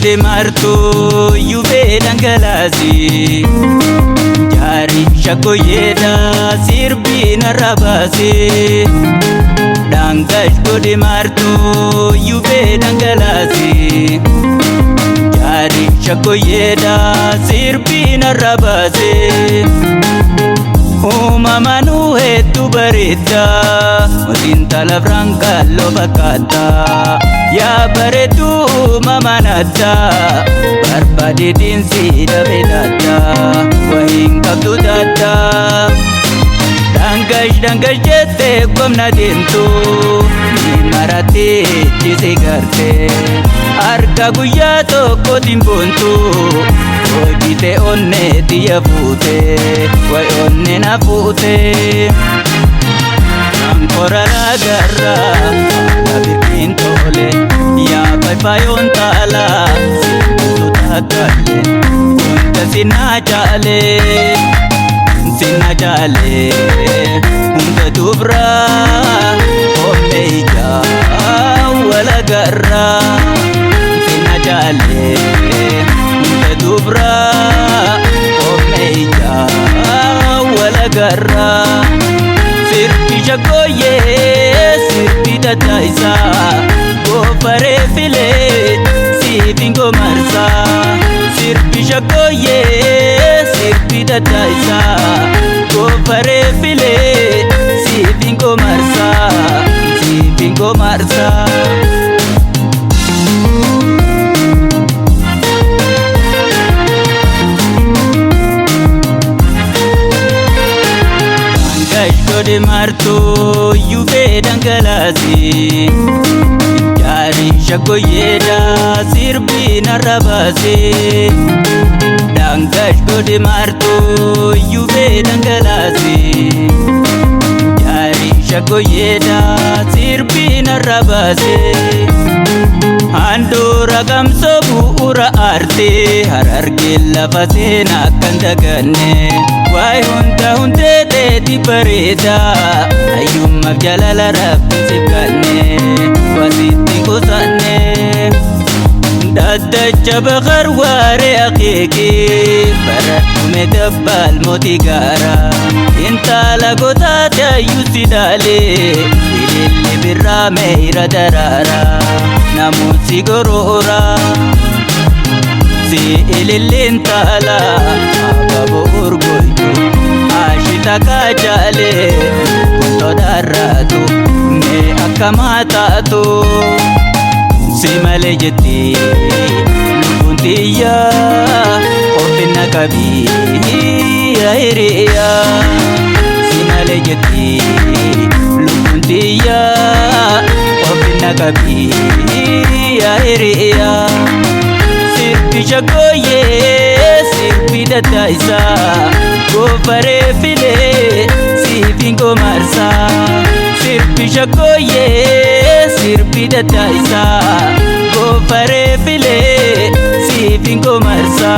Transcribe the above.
Gode martu yube dangalasi Jari shako yeda sirbi narabasi Dangash gode martu yube dangalasi Jari shako yeda sirbi narabasi Umamanu hetu barita Mutinta la franca lo bakata Ya baretu mamanata Barbadi dinsi da bedata Wahin kabdu data Dangash jete komna dintu Ni marati jisi garte Arga guyya tokko timbuntu Hojite onne diya fuute Way onne na fuute Ancora la garra La birkin tole Ya paypayon tala Sintu tatalle Unta sinna jale Unta dubra Omme ija Wala garra Sinna jale Unta dubra Omme ija Wala garra Sirbi jagoye Sirbi dataisa Gofare file Sibingo marsa Sirbi jagoye Sirbi dataisa Gofare file Sibingo marsa Gode martu yube dangalasi Jari shako yeda sirbi narabasi Dangash gode martu yube dangalasi Jari shako yeda sirbi narabasi Handura gamso bu'ura arte Hararge lafa seenaa kan daganne Waay hunda teeti bareeda Ayyummaaf jaalala rabbiin siif kanne Wasitti qusanne Daddacha bakar waaree akeeke Baradhume dabbal mootii gaara Intala gotaate ayyuu si daale Ililli birraa meeyra daraara Namuun si goroora Si ililli intala Ababo urgoytu Ashita kajale Kutoda ratu Me akkama taatu Si male jetti Lubbuun tiyya Ofinna qabii hiriya Si male jetti Lubbuun tiyya Ofinna qabii hiriya Sirbi jagoye Sirbi dataisa Gofare file Sibingo marsa Sirbi jagoye Sirbi dataisa Gofare file Sibingo marsa